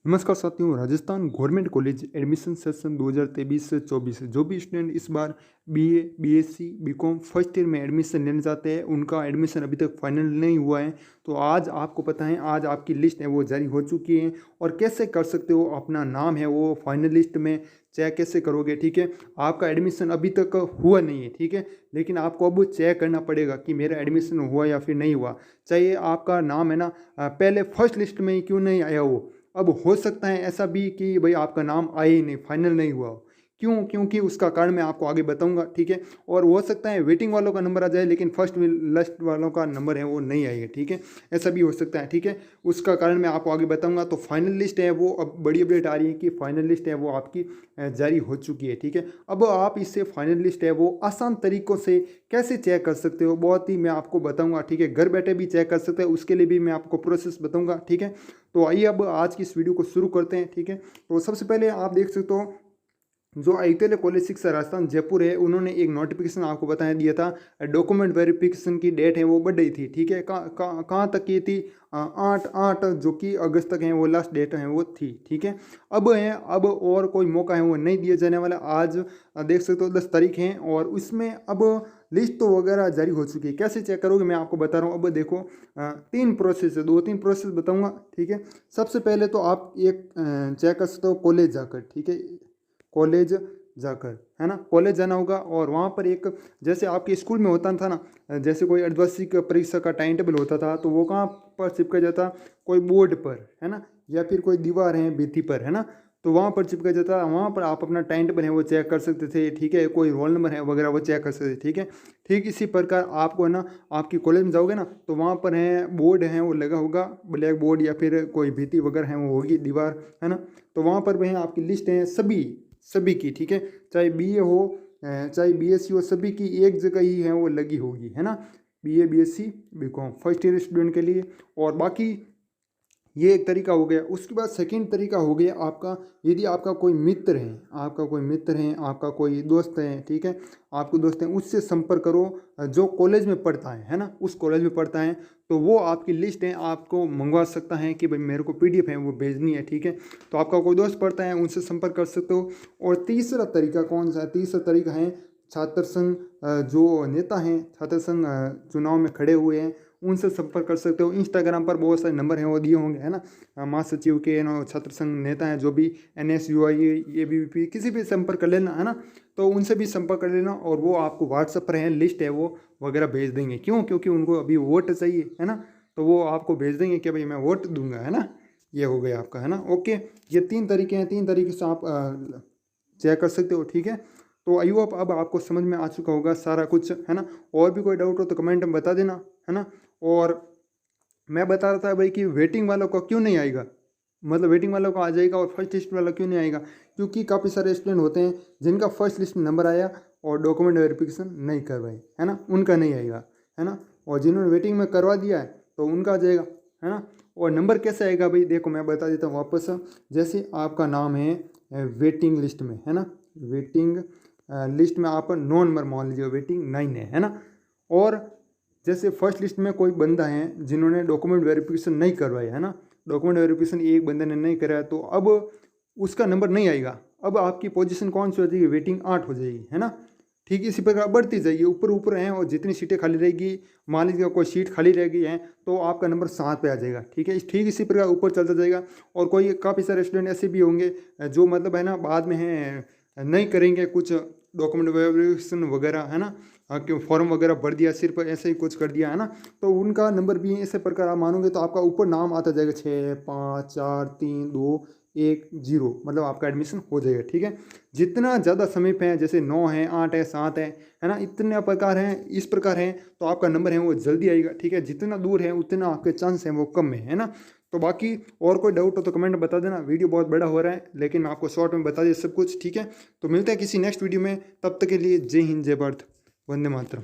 नमस्कार साथियों, Rajasthan government college admission session 2023 से 24 जो भी स्टूडेंट इस बार BA, BSc, BCom first year में एडमिशन लेने जाते हैं उनका एडमिशन अभी तक फाइनल नहीं हुआ है। तो आज आपको पता है, आज आपकी लिस्ट है वो जारी हो चुकी है और कैसे कर सकते हो अपना नाम है वो फाइनल लिस्ट में चेक कैसे करोगे। ठीक है, आपका एडमिशन अभी तक हुआ नहीं है, ठीक है, लेकिन आपको अब चेक करना पड़ेगा कि मेरा एडमिशन हुआ या फिर नहीं हुआ। चाहे आपका नाम है ना पहले फर्स्ट लिस्ट में ही क्यों नहीं आया हो, अब हो सकता है ऐसा भी कि भाई आपका नाम आए ही नहीं, फाइनल नहीं हुआ हो। क्यों? क्योंकि उसका कारण मैं आपको आगे बताऊंगा, ठीक है। और हो सकता है वेटिंग वालों का नंबर आ जाए लेकिन फर्स्ट लिस्ट वालों का नंबर है वो नहीं आएगा, ठीक है, ऐसा भी हो सकता है, ठीक है। उसका कारण मैं आपको आगे बताऊंगा। तो फाइनल लिस्ट है वो अब बड़ी अपडेट आ रही है कि फाइनल लिस्ट है वो आपकी जारी हो चुकी है, ठीक है। अब आप इससे फाइनल लिस्ट है वो आसान तरीक़ों से कैसे चेक कर सकते हो, बहुत ही मैं आपको बताऊंगा, ठीक है। घर बैठे भी चेक कर सकते हो, उसके लिए भी मैं आपको प्रोसेस बताऊंगा, ठीक है। तो आइए अब आज की इस वीडियो को शुरू करते हैं, ठीक है। तो सबसे पहले आप देख सकते हो जो आईटीएल कॉलेज शिक्षा राजस्थान जयपुर है, उन्होंने एक नोटिफिकेशन आपको बताया दिया था। डॉक्यूमेंट वेरिफिकेशन की डेट है वो बढ़ रही थी, ठीक है। कहाँ तक की थी? 8 जो कि अगस्त तक है वो लास्ट डेट है वो थी, ठीक है। अब और कोई मौका है वो नहीं दिया जाने वाला। आज देख सकते हो 10 तारीख है और उसमें अब लिस्ट तो वगैरह जारी हो चुकी है। कैसे चेक करोगे मैं आपको बता रहा हूँ। अब देखो 3 प्रोसेस है, 2-3 प्रोसेस बताऊँगा, ठीक है। सबसे पहले तो आप एक चेक कर सकते हो कॉलेज जाकर, ठीक है, कॉलेज जाकर, है ना, कॉलेज जाना होगा और वहाँ पर एक जैसे आपके स्कूल में होता था ना, जैसे कोई अर्धवार्षिक परीक्षा का टाइम टेबल होता था तो वो कहाँ पर चिपका जाता? कोई बोर्ड पर, है ना, या फिर कोई दीवार है भित्ति पर, है ना, तो वहाँ पर चिपका जाता। वहाँ पर आप अपना टाइम टेबल है वो चेक कर सकते थे, ठीक है, कोई रोल नंबर है वगैरह वो चेक कर सकते थे, ठीक है। ठीक इसी प्रकार आपको है ना, आपकी कॉलेज में जाओगे ना तो वहाँ पर है बोर्ड है वो लगा होगा, ब्लैक बोर्ड या फिर कोई भित्ति वगैरह है वो होगी, दीवार, है ना। तो वहाँ पर भी है आपकी लिस्ट है सभी की, ठीक है, चाहे बीए हो चाहे बीएससी हो, सभी की एक जगह ही है वो लगी होगी, है ना, BA, BSc, BCom first year student के लिए। और बाकी ये एक तरीका हो गया। उसके बाद सेकंड तरीका हो गया आपका, यदि आपका कोई मित्र है, आपका कोई दोस्त है, ठीक है, आपको दोस्त है, उससे संपर्क करो जो कॉलेज में पढ़ता है ना, उस कॉलेज में पढ़ता है तो वो आपकी लिस्ट है आपको मंगवा सकता है कि भाई मेरे को पीडीएफ है वो भेजनी है, ठीक है। तो आपका कोई दोस्त पढ़ता है उनसे संपर्क कर सकते हो। और तीसरा तरीका कौन सा है? तीसरा तरीका है छात्र संघ, जो नेता हैं छात्र संघ चुनाव में खड़े हुए हैं उनसे संपर्क कर सकते हो। इंस्टाग्राम पर बहुत सारे नंबर हैं वो दिए होंगे, है ना, महासचिव के ना, छात्र संघ नेता हैं जो भी NSUI, ABVP, किसी भी संपर्क कर लेना, है ना, तो उनसे भी संपर्क कर लेना और वो आपको व्हाट्सएप पर है लिस्ट है वो वगैरह भेज देंगे। क्यों? क्योंकि उनको अभी वोट चाहिए, है ना, तो वो आपको भेज देंगे कि भाई मैं वोट दूंगा, है ना। ये हो गया आपका, है ना, ओके। ये 3 तरीके हैं, 3 तरीके से आप चेक कर सकते हो, ठीक है। तो आई होप अब आपको समझ में आ चुका होगा सारा कुछ, है ना। और भी कोई डाउट हो तो कमेंट में बता देना, है ना। और मैं बता रहा था भाई कि वेटिंग वालों का क्यों नहीं आएगा, मतलब वेटिंग वालों का आ जाएगा और फर्स्ट लिस्ट वाला क्यों नहीं आएगा? क्योंकि काफ़ी सारे स्टूडेंट होते हैं जिनका फर्स्ट लिस्ट में नंबर आया और डॉक्यूमेंट वेरिफिकेशन नहीं करवाए, है ना, उनका नहीं आएगा, है ना। और जिन्होंने वेटिंग में करवा दिया है तो उनका आ जाएगा, है ना। और नंबर कैसे आएगा भाई? देखो मैं बता देता हूँ वापस। जैसे आपका नाम है वेटिंग लिस्ट में, है ना, वेटिंग लिस्ट में आप 9 नंबर मान लीजिए, वेटिंग 9 है ना। और जैसे फर्स्ट लिस्ट में कोई बंदा है जिन्होंने डॉक्यूमेंट वेरिफिकेशन नहीं करवाया, है ना, डॉक्यूमेंट वेरिफिकेशन एक बंदे ने नहीं कराया तो अब उसका नंबर नहीं आएगा। अब आपकी पोजीशन कौन सी हो जाएगी? वेटिंग 8 हो जाएगी, है ना। ठीक इसी प्रकार बढ़ती जाएगी, ऊपर ऊपर हैं और जितनी सीटें खाली रहेगी, मान लीजिए कोई सीट खाली रह गई है तो आपका नंबर 7 पे आ जाएगा, ठीक है। ठीक इसी प्रकार ऊपर चलता जाएगा। और कोई काफ़ी सारे स्टूडेंट ऐसे भी होंगे जो मतलब है ना बाद में है नहीं करेंगे कुछ डॉक्यूमेंट वेरिफिकेशन वगैरह, है ना, कि फॉर्म वगैरह भर दिया, सिर्फ ऐसे ही कुछ कर दिया, है ना, तो उनका नंबर भी ऐसे प्रकार आप मानोगे तो आपका ऊपर नाम आता जाएगा 6, 5, 4, 3, 2, 1, 0, मतलब आपका एडमिशन हो जाएगा, ठीक है। जितना ज़्यादा समीप है, जैसे 9 है, 8 है, 7 है ना, इतने प्रकार हैं, इस प्रकार हैं तो आपका नंबर है वो जल्दी आएगा, ठीक है। जितना दूर है उतना आपके चांस हैं वो कम है ना। तो बाकी और कोई डाउट हो तो कमेंट में बता देना। वीडियो बहुत बड़ा हो रहा है लेकिन मैं आपको शॉर्ट में बता दिया सब कुछ, ठीक है। तो मिलते हैं किसी नेक्स्ट वीडियो में, तब तक के लिए जय हिंद, जय भारत, वंदे मातरम।